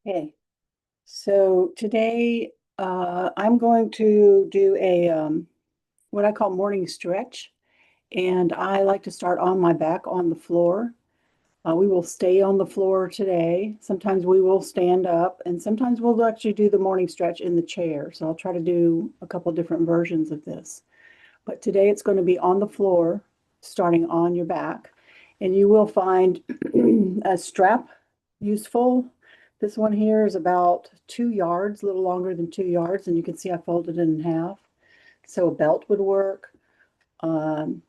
Okay, so today I'm going to do a what I call morning stretch, and I like to start on my back on the floor. We will stay on the floor today. Sometimes we will stand up, and sometimes we'll actually do the morning stretch in the chair. So I'll try to do a couple different versions of this. But today it's going to be on the floor, starting on your back. And you will find a strap useful. This one here is about 2 yards, a little longer than 2 yards. And you can see I folded it in half. So a belt would work. Um,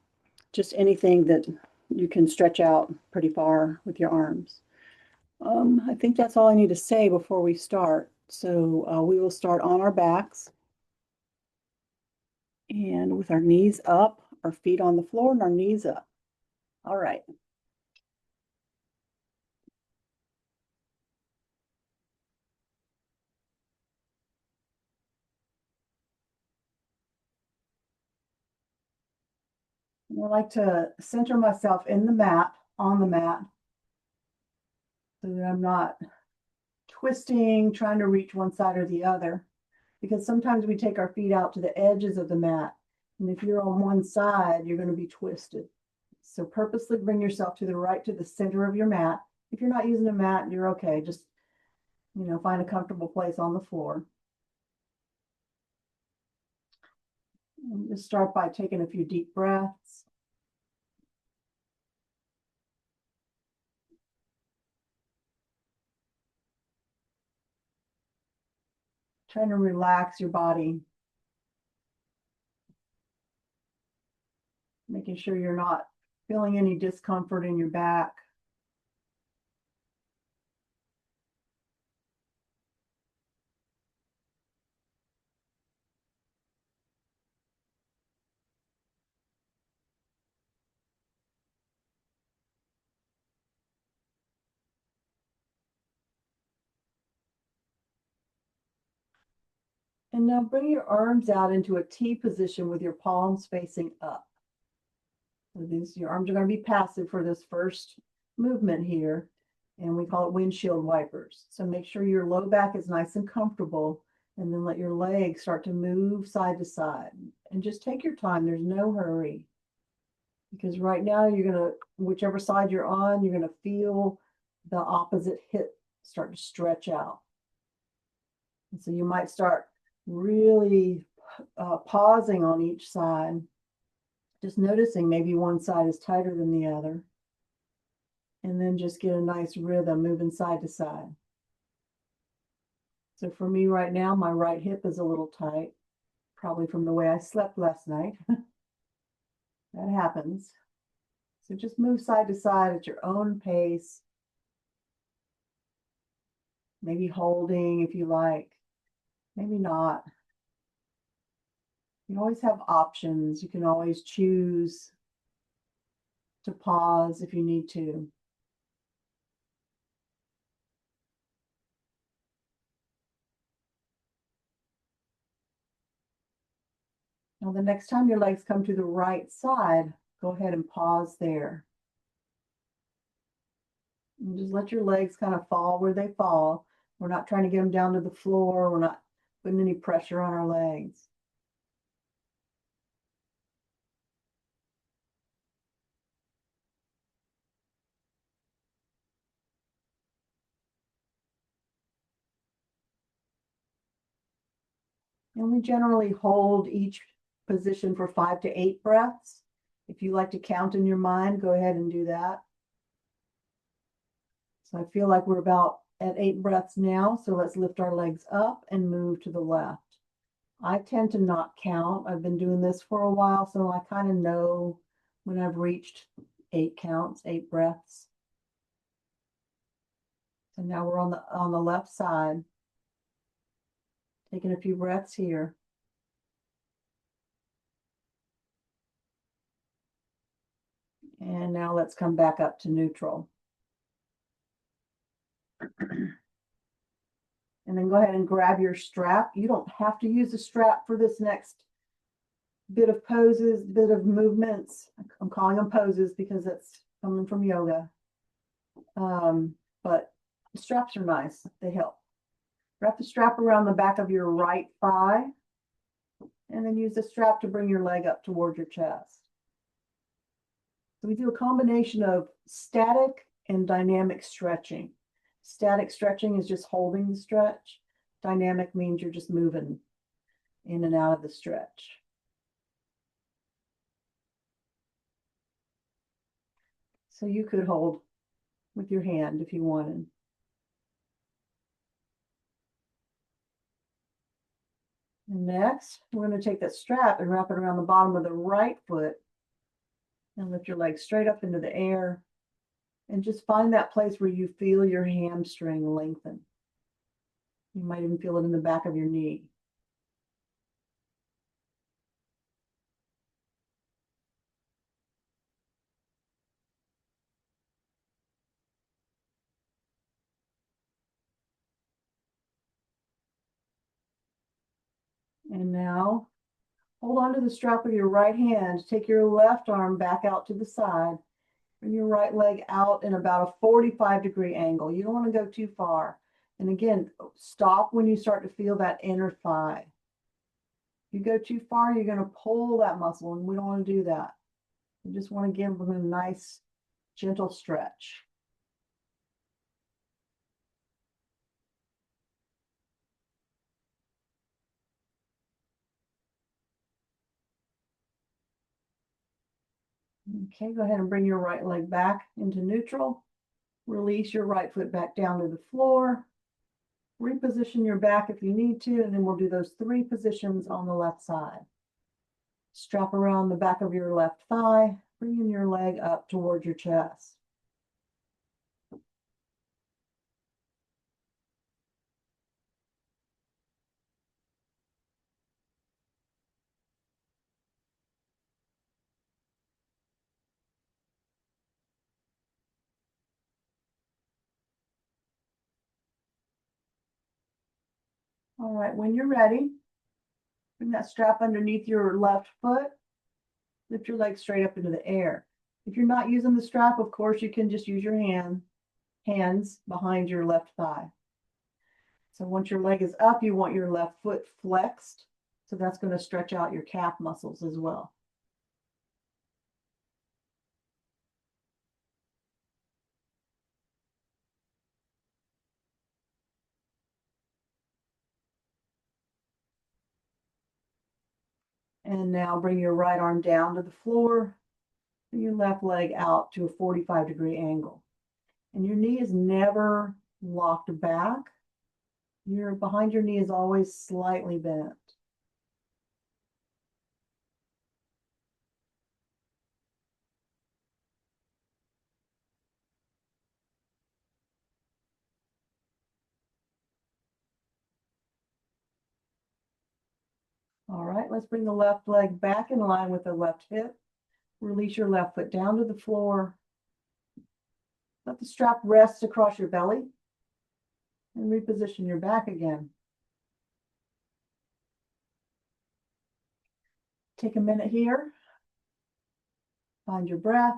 just anything that you can stretch out pretty far with your arms. I think that's all I need to say before we start. So we will start on our backs and with our knees up, our feet on the floor and our knees up. All right. I like to center myself in the mat, on the mat, so that I'm not twisting, trying to reach one side or the other. Because sometimes we take our feet out to the edges of the mat. And if you're on one side, you're going to be twisted. So purposely bring yourself to the right, to the center of your mat. If you're not using a mat, you're okay. Just, find a comfortable place on the floor. And just start by taking a few deep breaths. Trying to relax your body. Making sure you're not feeling any discomfort in your back. And now bring your arms out into a T position with your palms facing up. So your arms are going to be passive for this first movement here, and we call it windshield wipers. So make sure your low back is nice and comfortable, and then let your legs start to move side to side. And just take your time. There's no hurry. Because right now you're going to, whichever side you're on, you're going to feel the opposite hip start to stretch out. And so you might start really pausing on each side, just noticing maybe one side is tighter than the other. And then just get a nice rhythm moving side to side. So for me right now, my right hip is a little tight, probably from the way I slept last night. That happens. So just move side to side at your own pace. Maybe holding if you like, maybe not. You always have options. You can always choose to pause if you need to. Now, the next time your legs come to the right side, go ahead and pause there. And just let your legs kind of fall where they fall. We're not trying to get them down to the floor. We're not putting any pressure on our legs. And we generally hold each position for 5 to 8 breaths. If you like to count in your mind, go ahead and do that. So I feel like we're about at 8 breaths now. So let's lift our legs up and move to the left. I tend to not count. I've been doing this for a while, so I kind of know when I've reached 8 counts, 8 breaths. So now we're on the left side. Taking a few breaths here. And now let's come back up to neutral. And then go ahead and grab your strap. You don't have to use a strap for this next bit of poses, bit of movements. I'm calling them poses because that's coming from yoga. But straps are nice. They help. Wrap the strap around the back of your right thigh, and then use the strap to bring your leg up toward your chest. So we do a combination of static and dynamic stretching. Static stretching is just holding the stretch. Dynamic means you're just moving in and out of the stretch. So you could hold with your hand if you wanted. And next, we're going to take that strap and wrap it around the bottom of the right foot and lift your leg straight up into the air and just find that place where you feel your hamstring lengthen. You might even feel it in the back of your knee. And now hold on to the strap with your right hand. Take your left arm back out to the side. Bring your right leg out in about a 45-degree angle. You don't want to go too far. And again, stop when you start to feel that inner thigh. If you go too far, you're going to pull that muscle, and we don't want to do that. You just want to give them a nice, gentle stretch. Okay, go ahead and bring your right leg back into neutral. Release your right foot back down to the floor. Reposition your back if you need to, and then we'll do those 3 positions on the left side. Strap around the back of your left thigh, bringing your leg up towards your chest. All right, when you're ready, bring that strap underneath your left foot. Lift your leg straight up into the air. If you're not using the strap, of course, you can just use your hands behind your left thigh. So once your leg is up, you want your left foot flexed. So that's going to stretch out your calf muscles as well. And now bring your right arm down to the floor, and your left leg out to a 45-degree angle. And your knee is never locked back. Your behind your knee is always slightly bent. All right, let's bring the left leg back in line with the left hip. Release your left foot down to the floor. Let the strap rest across your belly and reposition your back again. Take a minute here. Find your breath.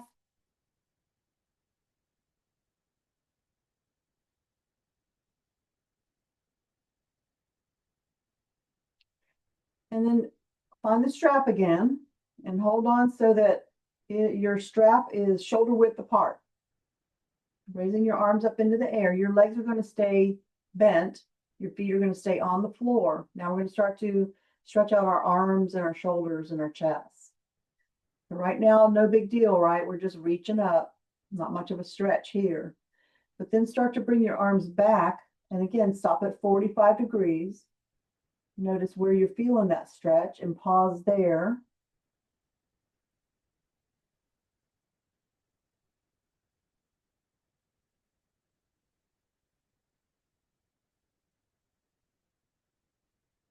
And then find the strap again and hold on so that your strap is shoulder width apart. Raising your arms up into the air. Your legs are going to stay bent. Your feet are going to stay on the floor. Now we're going to start to stretch out our arms and our shoulders and our chest. So right now, no big deal, right? We're just reaching up. Not much of a stretch here. But then start to bring your arms back. And again, stop at 45 degrees. Notice where you're feeling that stretch and pause there.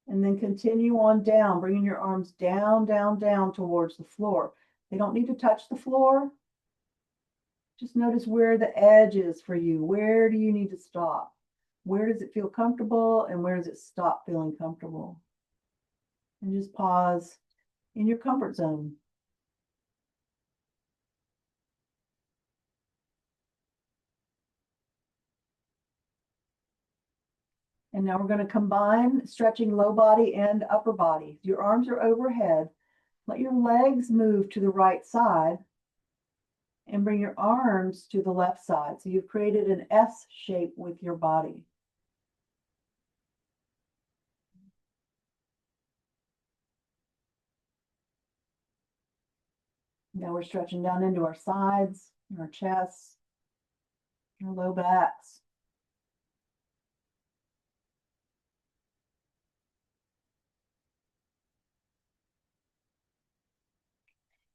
And then continue on down, bringing your arms down, down, down towards the floor. They don't need to touch the floor. Just notice where the edge is for you. Where do you need to stop? Where does it feel comfortable and where does it stop feeling comfortable? And just pause in your comfort zone. And now we're going to combine stretching low body and upper body. Your arms are overhead. Let your legs move to the right side and bring your arms to the left side. So you've created an S shape with your body. Now we're stretching down into our sides, our chests, our low backs.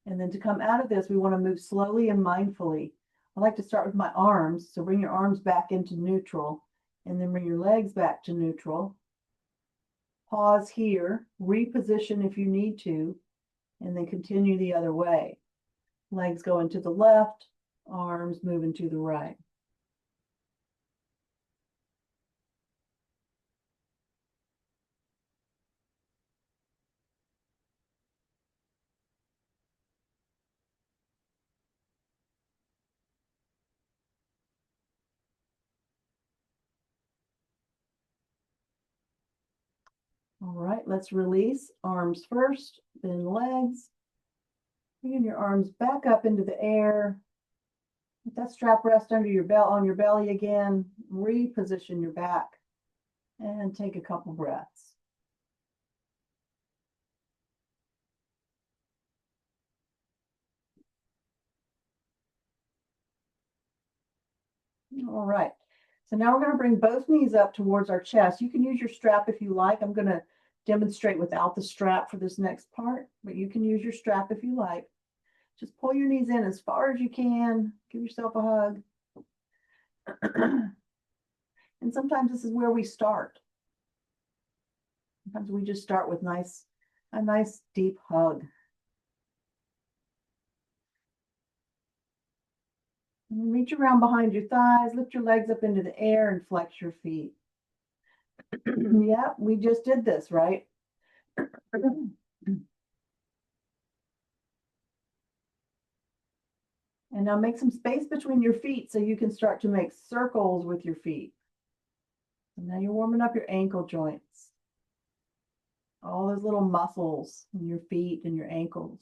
And then to come out of this, we want to move slowly and mindfully. I like to start with my arms. So bring your arms back into neutral and then bring your legs back to neutral. Pause here, reposition if you need to, and then continue the other way. Legs going to the left, arms moving to the right. All right, let's release. Arms first, then legs. Bringing your arms back up into the air. Let that strap rest under your belt on your belly again. Reposition your back and take a couple breaths. All right. So now we're going to bring both knees up towards our chest. You can use your strap if you like. I'm going to demonstrate without the strap for this next part, but you can use your strap if you like. Just pull your knees in as far as you can. Give yourself a hug. And sometimes this is where we start. Sometimes we just start with a nice deep hug. And reach around behind your thighs, lift your legs up into the air and flex your feet. Yeah, we just did this, right? And now make some space between your feet so you can start to make circles with your feet. And now you're warming up your ankle joints. All those little muscles in your feet and your ankles.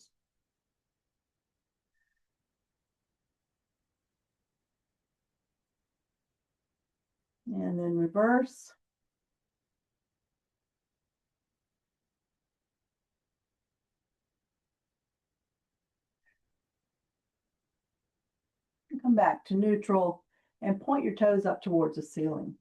And then reverse. And come back to neutral and point your toes up towards the ceiling.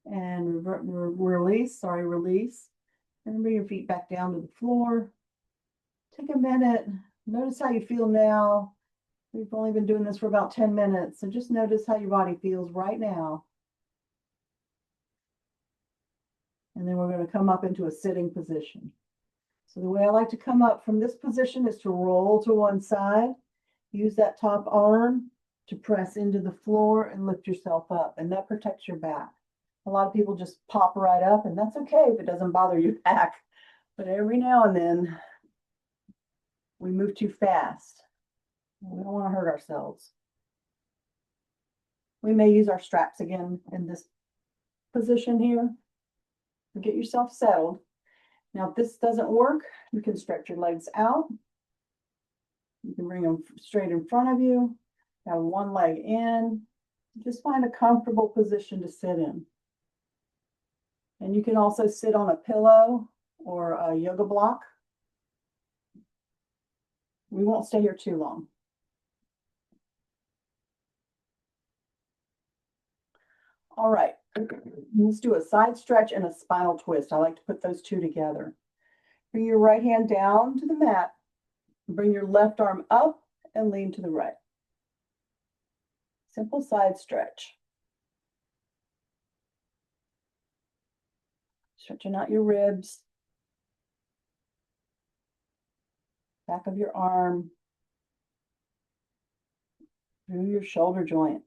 And release. And bring your feet back down to the floor. Take a minute. Notice how you feel now. We've only been doing this for about 10 minutes. So just notice how your body feels right now. And then we're going to come up into a sitting position. So the way I like to come up from this position is to roll to one side. Use that top arm to press into the floor and lift yourself up. And that protects your back. A lot of people just pop right up, and that's okay if it doesn't bother your back. But every now and then, we move too fast. We don't want to hurt ourselves. We may use our straps again in this position here. Get yourself settled. Now, if this doesn't work, you can stretch your legs out. You can bring them straight in front of you. Have one leg in. Just find a comfortable position to sit in. And you can also sit on a pillow or a yoga block. We won't stay here too long. All right, let's do a side stretch and a spinal twist. I like to put those two together. Bring your right hand down to the mat. Bring your left arm up and lean to the right. Simple side stretch. Stretching out your ribs, back of your arm, through your shoulder joint.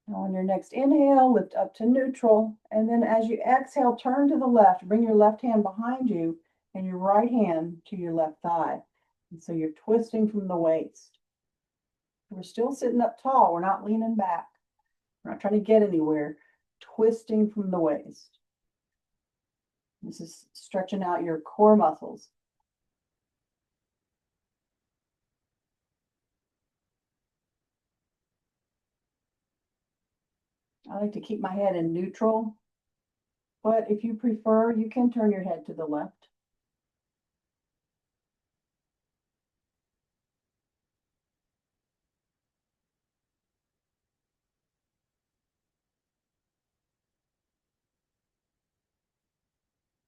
Now on your next inhale, lift up to neutral. And then as you exhale, turn to the left. Bring your left hand behind you and your right hand to your left thigh. And so you're twisting from the waist. We're still sitting up tall. We're not leaning back. We're not trying to get anywhere. Twisting from the waist. This is stretching out your core muscles. I like to keep my head in neutral, but if you prefer, you can turn your head to the left.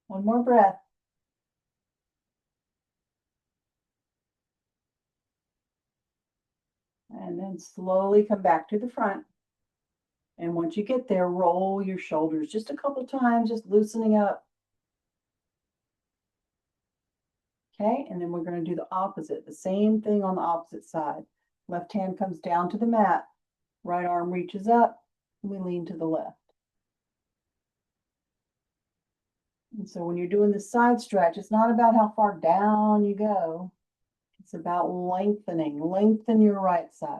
One more breath. And then slowly come back to the front. And once you get there, roll your shoulders just a couple times, just loosening up. Okay, and then we're going to do the opposite, the same thing on the opposite side. Left hand comes down to the mat, right arm reaches up, and we lean to the left. And so when you're doing the side stretch, it's not about how far down you go. It's about lengthening. Lengthen your right side.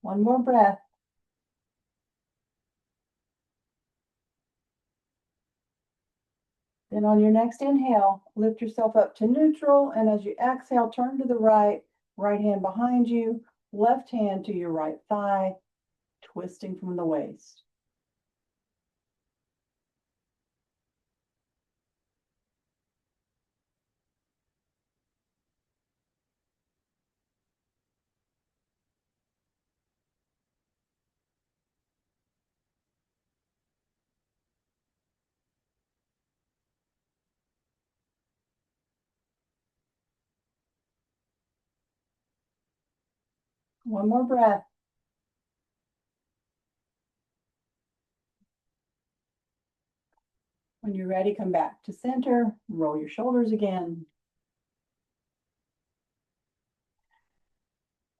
One more breath. Then on your next inhale, lift yourself up to neutral. And as you exhale, turn to the right, right hand behind you, left hand to your right thigh, twisting from the waist. One more breath. When you're ready, come back to center, roll your shoulders again.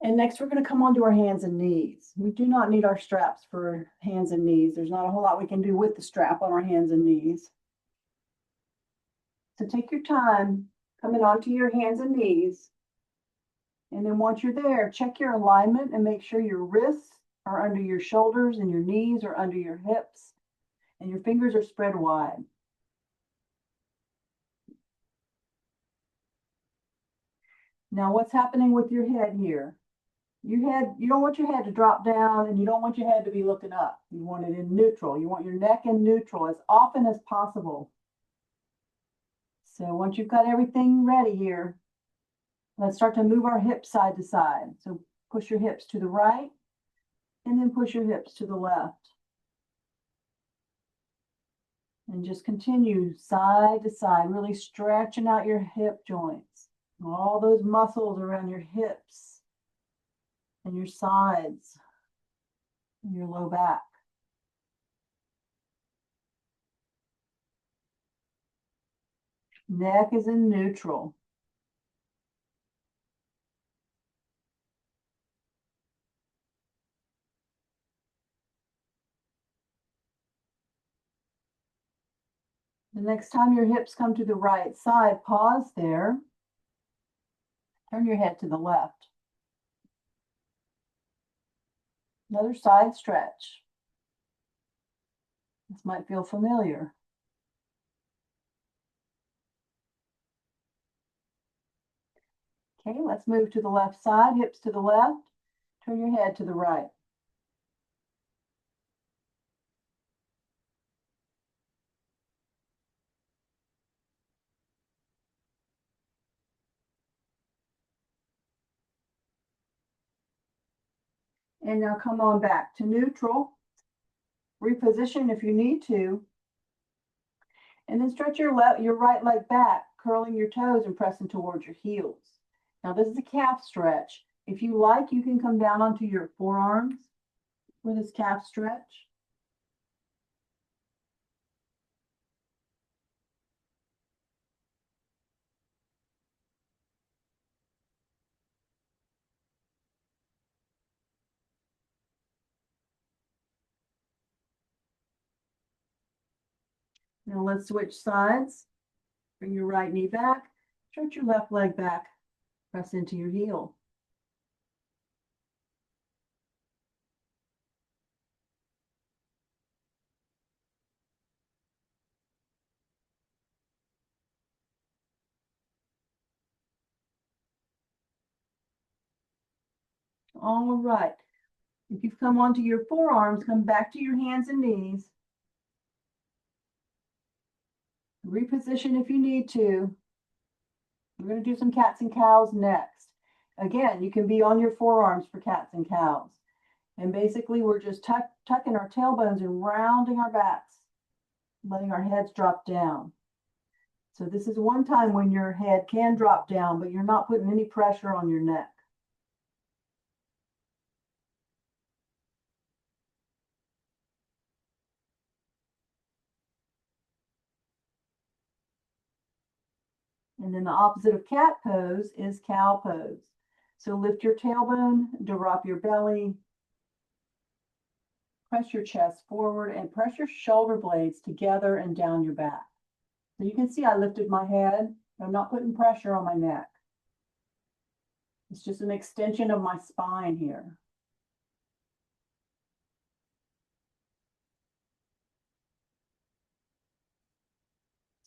And next we're going to come onto our hands and knees. We do not need our straps for hands and knees. There's not a whole lot we can do with the strap on our hands and knees. So take your time coming onto your hands and knees. And then once you're there, check your alignment and make sure your wrists are under your shoulders and your knees are under your hips and your fingers are spread wide. Now what's happening with your head here? You don't want your head to drop down and you don't want your head to be looking up. You want it in neutral. You want your neck in neutral as often as possible. So once you've got everything ready here, let's start to move our hips side to side. So push your hips to the right and then push your hips to the left. And just continue side to side, really stretching out your hip joints. All those muscles around your hips and your sides and your low back. Neck is in neutral. The next time your hips come to the right side, pause there. Turn your head to the left. Another side stretch. This might feel familiar. Okay, let's move to the left side, hips to the left. Turn your head to the right. And now come on back to neutral. Reposition if you need to. And then stretch your right leg back, curling your toes and pressing towards your heels. Now this is a calf stretch. If you like, you can come down onto your forearms for this calf stretch. Now let's switch sides. Bring your right knee back, stretch your left leg back, press into your heel. All right. If you've come onto your forearms, come back to your hands and knees. Reposition if you need to. We're going to do some cats and cows next. Again, you can be on your forearms for cats and cows. And basically, we're just tucking our tailbones and rounding our backs, letting our heads drop down. So this is one time when your head can drop down, but you're not putting any pressure on your neck. And then the opposite of cat pose is cow pose. So lift your tailbone, drop your belly, press your chest forward, and press your shoulder blades together and down your back. So you can see I lifted my head. I'm not putting pressure on my neck. It's just an extension of my spine here.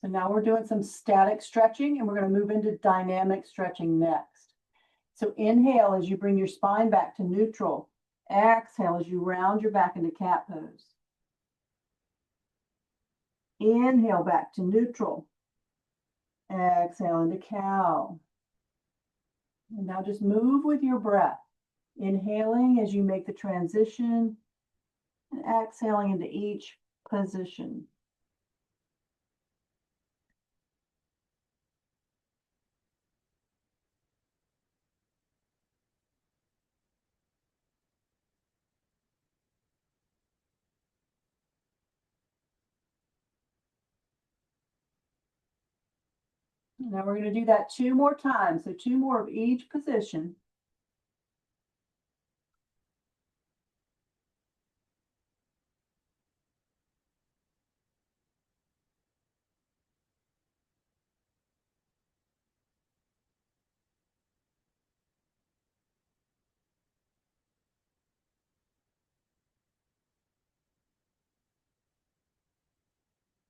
So now we're doing some static stretching, and we're going to move into dynamic stretching next. So inhale as you bring your spine back to neutral. Exhale as you round your back into cat pose. Inhale back to neutral. Exhale into cow. And now just move with your breath. Inhaling as you make the transition and exhaling into each position. Now we're going to do that 2 more times. So 2 more of each position.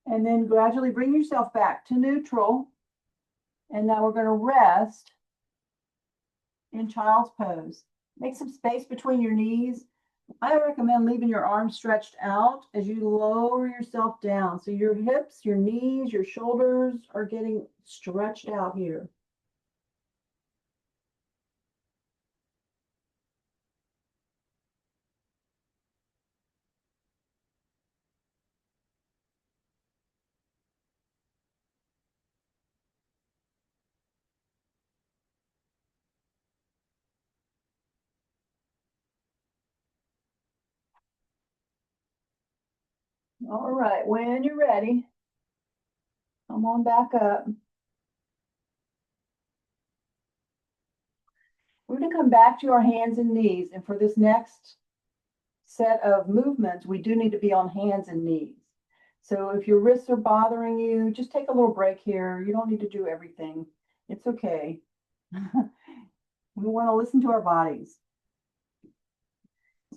And then gradually bring yourself back to neutral. And now we're going to rest in child's pose. Make some space between your knees. I recommend leaving your arms stretched out as you lower yourself down. So your hips, your knees, your shoulders are getting stretched out here. All right, when you're ready, come on back up. We're going to come back to our hands and knees. And for this next set of movements, we do need to be on hands and knees. So if your wrists are bothering you, just take a little break here. You don't need to do everything. It's okay. We want to listen to our bodies.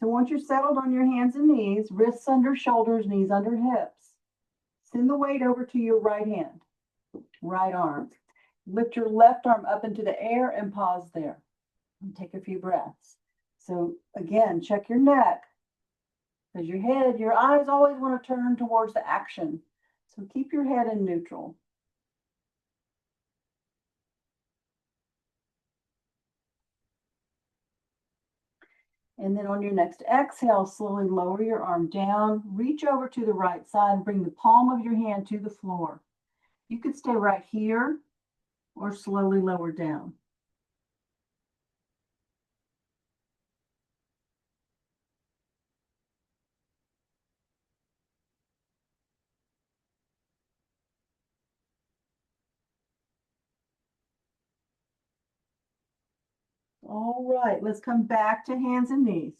So once you're settled on your hands and knees, wrists under shoulders, knees under hips, send the weight over to your right hand, right arm. Lift your left arm up into the air and pause there. And take a few breaths. So again, check your neck, because your head, your eyes always want to turn towards the action. So keep your head in neutral. And then on your next exhale, slowly lower your arm down, reach over to the right side and bring the palm of your hand to the floor. You could stay right here or slowly lower down. All right, let's come back to hands and knees.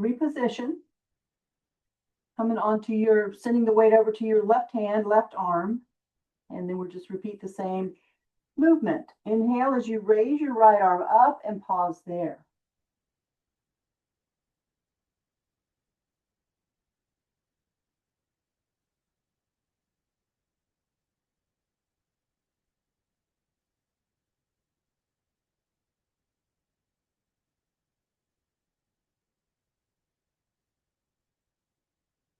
Reposition. Coming onto your, sending the weight over to your left hand, left arm. And then we'll just repeat the same movement. Inhale as you raise your right arm up and pause there.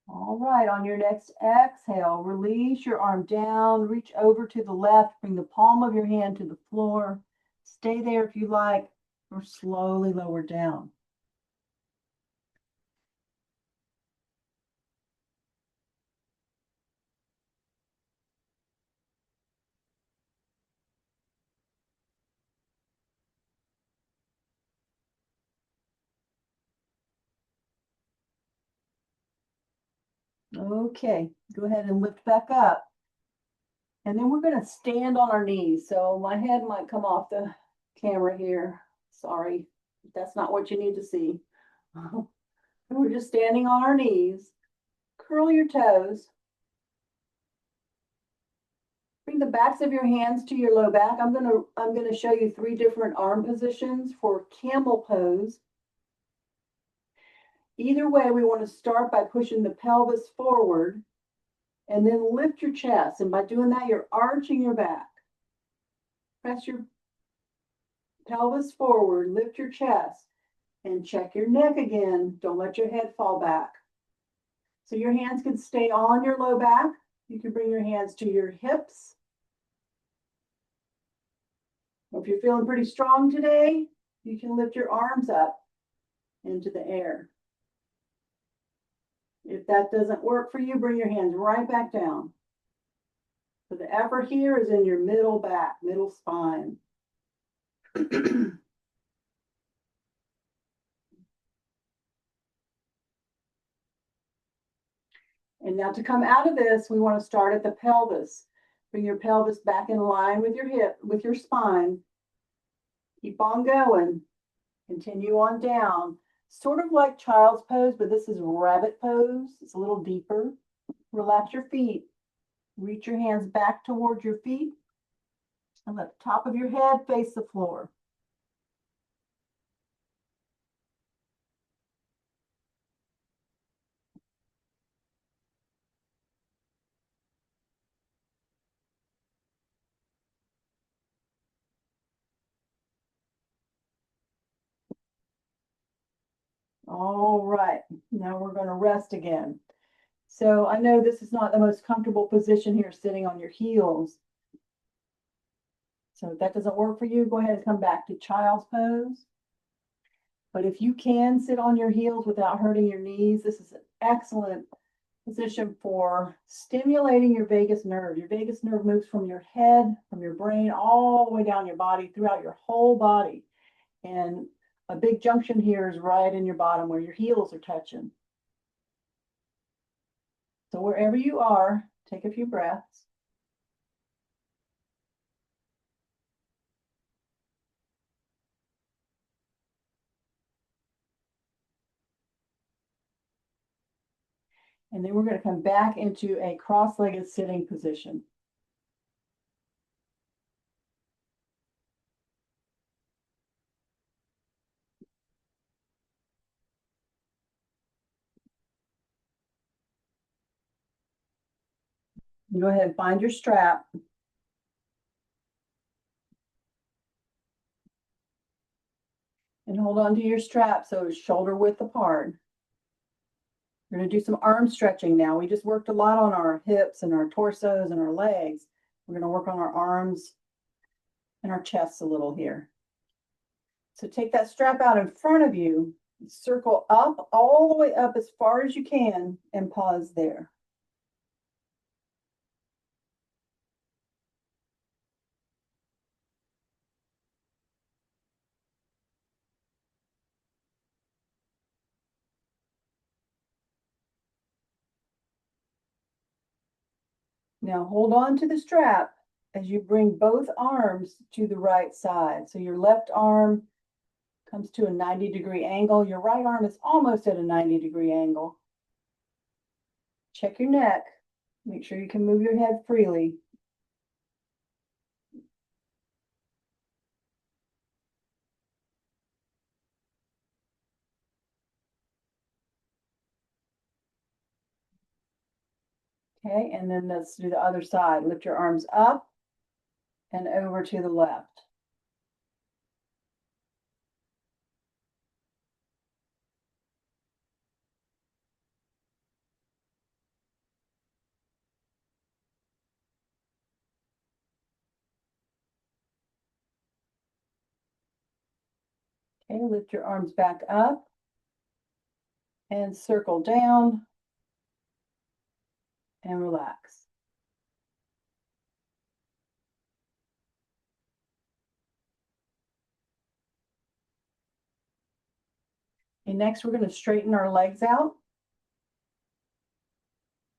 All right, on your next exhale, release your arm down, reach over to the left, bring the palm of your hand to the floor. Stay there if you like, or slowly lower down. Okay, go ahead and lift back up. And then we're going to stand on our knees. So my head might come off the camera here. Sorry, that's not what you need to see. We're just standing on our knees. Curl your toes. Bring the backs of your hands to your low back. I'm gonna show you 3 different arm positions for camel pose. Either way, we want to start by pushing the pelvis forward and then lift your chest. And by doing that, you're arching your back. Press your pelvis forward, lift your chest, and check your neck again. Don't let your head fall back. So your hands can stay on your low back. You can bring your hands to your hips. If you're feeling pretty strong today, you can lift your arms up into the air. If that doesn't work for you, bring your hands right back down. So the effort here is in your middle back, middle spine. And now to come out of this, we want to start at the pelvis. Bring your pelvis back in line with your hip, with your spine. Keep on going. Continue on down. Sort of like child's pose, but this is rabbit pose. It's a little deeper. Relax your feet. Reach your hands back towards your feet and let the top of your head face the floor. All right, now we're going to rest again. So I know this is not the most comfortable position here, sitting on your heels. So if that doesn't work for you, go ahead and come back to child's pose. But if you can sit on your heels without hurting your knees, this is an excellent position for stimulating your vagus nerve. Your vagus nerve moves from your head, from your brain, all the way down your body, throughout your whole body. And a big junction here is right in your bottom where your heels are touching. So wherever you are, take a few breaths. And then we're going to come back into a cross-legged sitting position. Go ahead and find your strap. And hold on to your strap so it's shoulder width apart. We're going to do some arm stretching now. We just worked a lot on our hips and our torsos and our legs. We're going to work on our arms and our chests a little here. So take that strap out in front of you, circle up, all the way up as far as you can, and pause there. Now hold on to the strap as you bring both arms to the right side. So your left arm comes to a 90-degree angle. Your right arm is almost at a 90-degree angle. Check your neck. Make sure you can move your head freely. Okay, and then let's do the other side. Lift your arms up and over to the left. Okay, lift your arms back up and circle down and relax. And next we're going to straighten our legs out,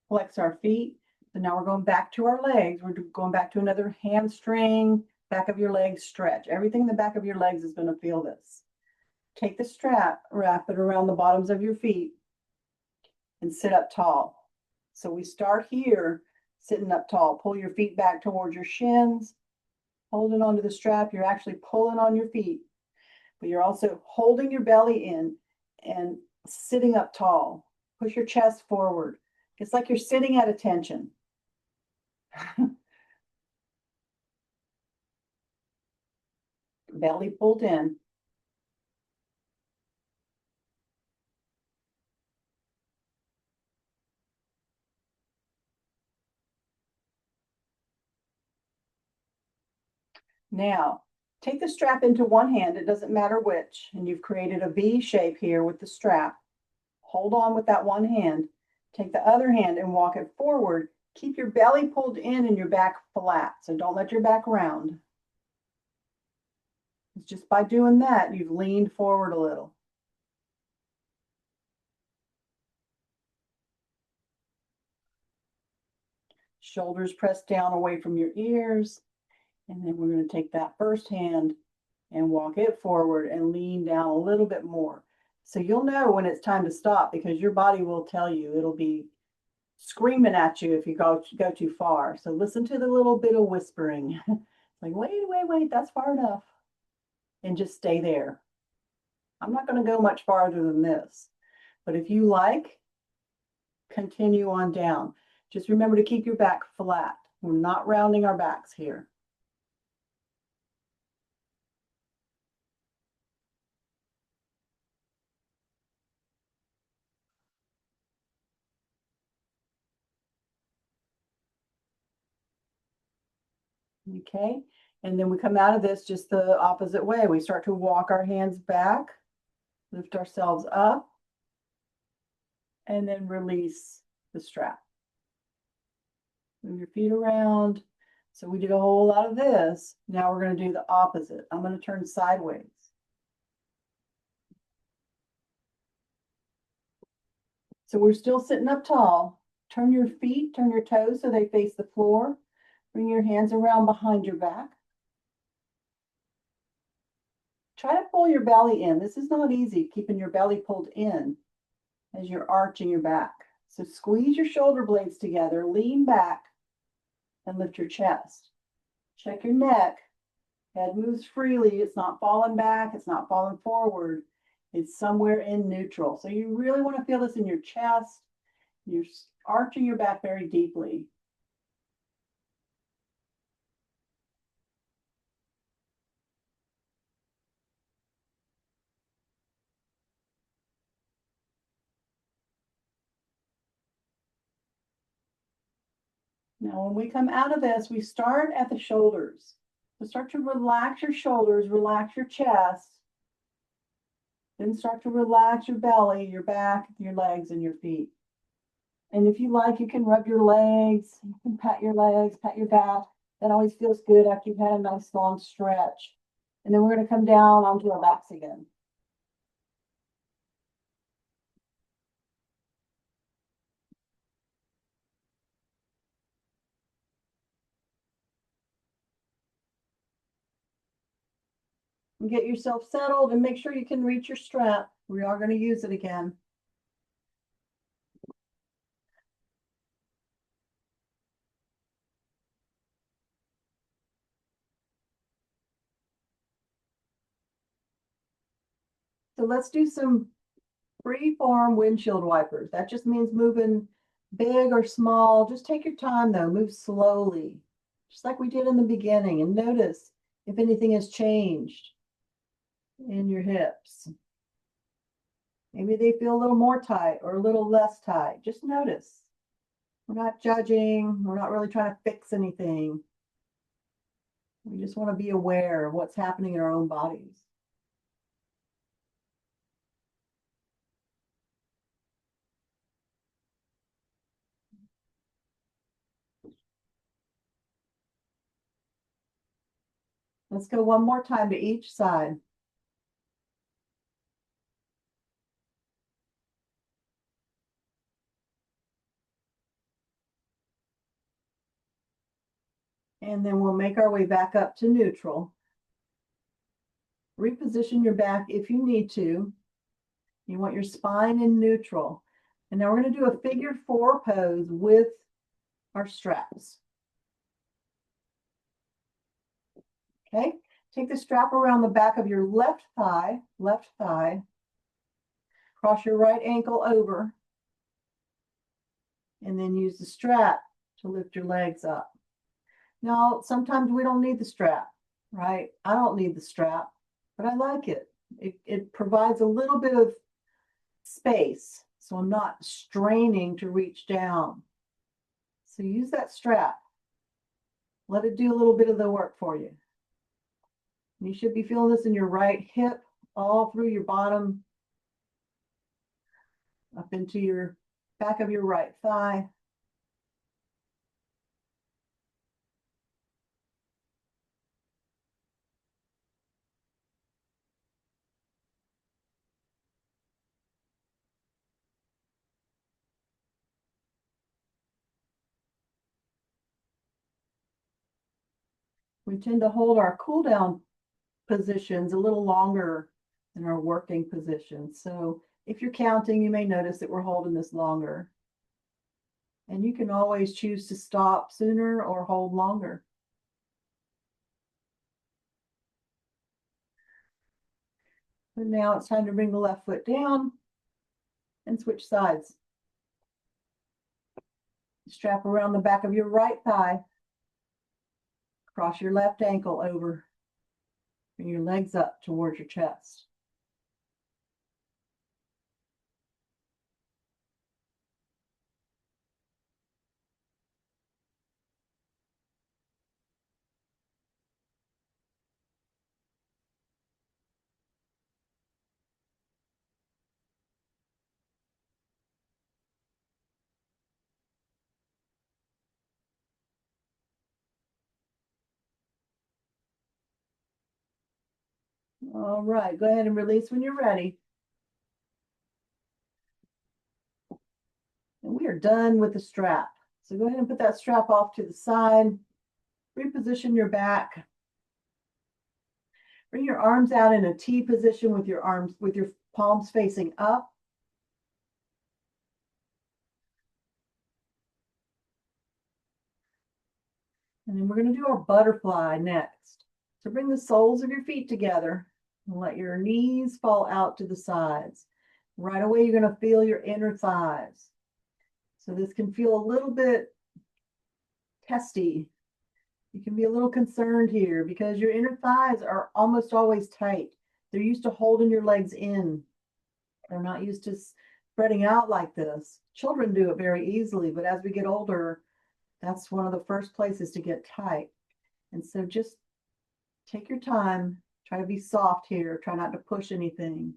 flex our feet. So now we're going back to our legs. We're going back to another hamstring, back of your legs stretch. Everything in the back of your legs is going to feel this. Take the strap, wrap it around the bottoms of your feet, and sit up tall. So we start here, sitting up tall. Pull your feet back towards your shins, holding onto the strap. You're actually pulling on your feet, but you're also holding your belly in and sitting up tall. Push your chest forward. It's like you're sitting at attention. Belly pulled in. Now, take the strap into one hand. It doesn't matter which. And you've created a V shape here with the strap. Hold on with that one hand. Take the other hand and walk it forward. Keep your belly pulled in and your back flat. So don't let your back round. It's just by doing that, you've leaned forward a little. Shoulders pressed down away from your ears. And then we're going to take that first hand and walk it forward and lean down a little bit more. So you'll know when it's time to stop because your body will tell you. It'll be screaming at you if you go too far. So listen to the little bit of whispering. Like, wait, that's far enough. And just stay there. I'm not going to go much farther than this. But if you like, continue on down. Just remember to keep your back flat. We're not rounding our backs here. Okay, and then we come out of this just the opposite way. We start to walk our hands back, lift ourselves up, and then release the strap. Move your feet around. So we did a whole lot of this. Now we're going to do the opposite. I'm going to turn sideways. So we're still sitting up tall. Turn your feet, turn your toes so they face the floor. Bring your hands around behind your back. Try to pull your belly in. This is not easy, keeping your belly pulled in as you're arching your back. So squeeze your shoulder blades together, lean back, and lift your chest. Check your neck. Head moves freely. It's not falling back. It's not falling forward. It's somewhere in neutral. So you really want to feel this in your chest. You're arching your back very deeply. Now, when we come out of this, we start at the shoulders. So start to relax your shoulders, relax your chest. Then start to relax your belly, your back, your legs, and your feet. And if you like, you can rub your legs, you can pat your legs, pat your back. That always feels good after you've had a nice long stretch. And then we're going to come down onto our backs again. And get yourself settled and make sure you can reach your strap. We are going to use it again. So let's do some free form windshield wipers. That just means moving big or small. Just take your time though, move slowly, just like we did in the beginning, and notice if anything has changed in your hips. Maybe they feel a little more tight or a little less tight. Just notice. We're not judging. We're not really trying to fix anything. We just want to be aware of what's happening in our own bodies. Let's go one more time to each side. And then we'll make our way back up to neutral. Reposition your back if you need to. You want your spine in neutral. And now we're going to do a figure 4 pose with our straps. Okay, take the strap around the back of your left thigh, cross your right ankle over, and then use the strap to lift your legs up. Now, sometimes we don't need the strap, right? I don't need the strap, but I like it. It provides a little bit of space, so I'm not straining to reach down. So use that strap. Let it do a little bit of the work for you. You should be feeling this in your right hip, all through your bottom, up into your back of your right thigh. We tend to hold our cool down positions a little longer than our working positions. So if you're counting, you may notice that we're holding this longer. And you can always choose to stop sooner or hold longer. And now it's time to bring the left foot down and switch sides. Strap around the back of your right thigh. Cross your left ankle over. Bring your legs up towards your chest. All right, go ahead and release when you're ready. And we are done with the strap. So go ahead and put that strap off to the side. Reposition your back. Bring your arms out in a T position with your palms facing up. And then we're going to do our butterfly next. So bring the soles of your feet together and let your knees fall out to the sides. Right away, you're going to feel your inner thighs. So this can feel a little bit testy. You can be a little concerned here because your inner thighs are almost always tight. They're used to holding your legs in. They're not used to spreading out like this. Children do it very easily, but as we get older, that's one of the first places to get tight. And so just take your time, try to be soft here, try not to push anything.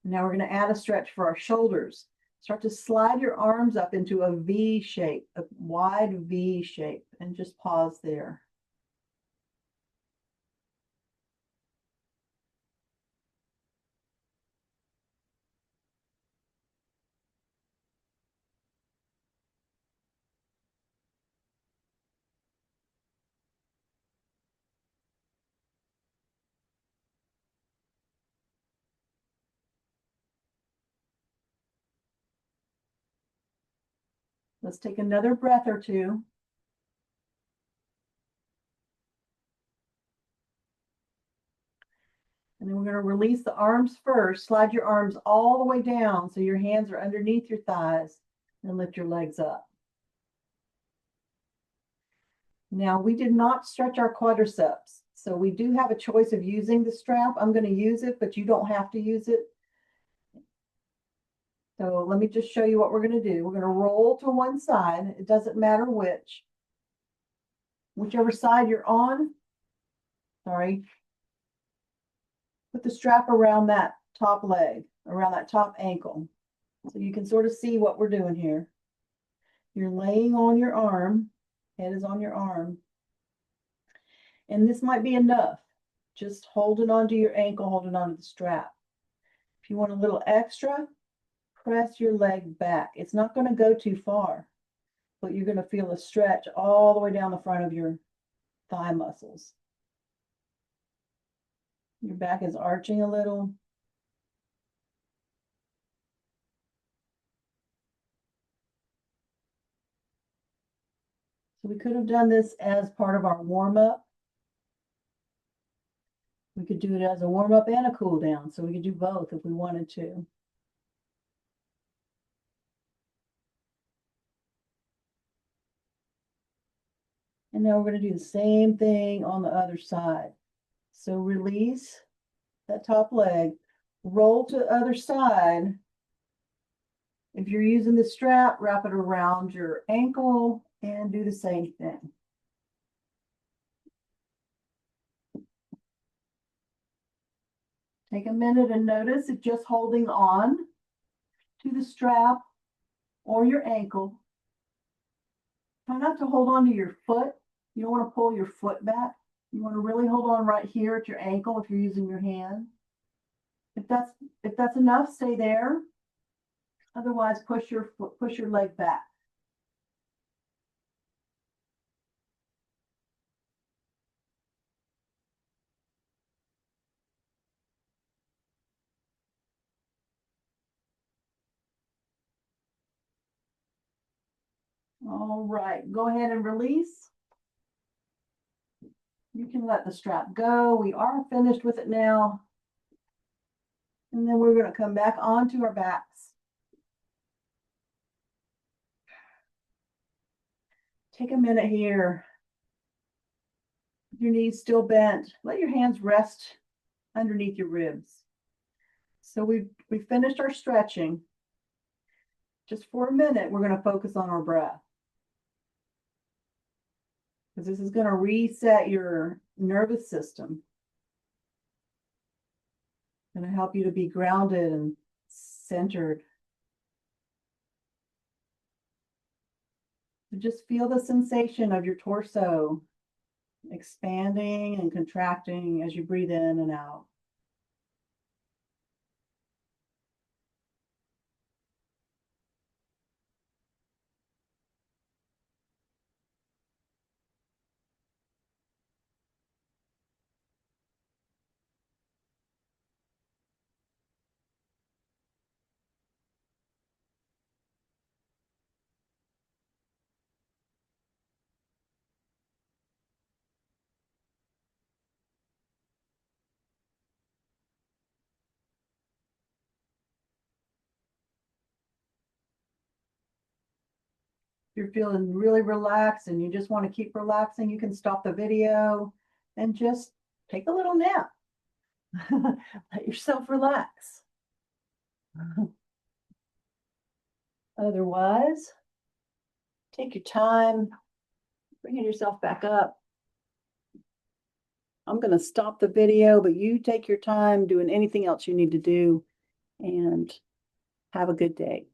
Now we're going to add a stretch for our shoulders. Start to slide your arms up into a V shape, a wide V shape, and just pause there. Let's take another breath or two. And then we're going to release the arms first. Slide your arms all the way down so your hands are underneath your thighs, and lift your legs up. Now, we did not stretch our quadriceps, so we do have a choice of using the strap. I'm going to use it, but you don't have to use it. So let me just show you what we're going to do. We're going to roll to one side. It doesn't matter which. Whichever side you're on, sorry, put the strap around that top leg, around that top ankle. So you can sort of see what we're doing here. You're laying on your arm, head is on your arm. And this might be enough. Just holding onto your ankle, holding onto the strap. If you want a little extra, press your leg back. It's not going to go too far, but you're going to feel a stretch all the way down the front of your thigh muscles. Your back is arching a little. So we could have done this as part of our warm-up. We could do it as a warm-up and a cool down. So we could do both if we wanted to. And now we're going to do the same thing on the other side. So release that top leg, roll to the other side. If you're using the strap, wrap it around your ankle and do the same thing. Take a minute and notice if just holding on to the strap or your ankle. Try not to hold on to your foot. You don't want to pull your foot back. You want to really hold on right here at your ankle if you're using your hand. If that's enough, stay there. Otherwise, push your leg back. All right, go ahead and release. You can let the strap go. We are finished with it now. And then we're going to come back onto our backs. Take a minute here. Your knees still bent. Let your hands rest underneath your ribs. So we finished our stretching. Just for a minute, we're going to focus on our breath. Because this is going to reset your nervous system. Going to help you to be grounded and centered. So just feel the sensation of your torso expanding and contracting as you breathe in and out. If you're feeling really relaxed and you just want to keep relaxing, you can stop the video and just take a little nap. Let yourself relax. Otherwise, take your time, bringing yourself back up. I'm going to stop the video, but you take your time doing anything else you need to do and have a good day.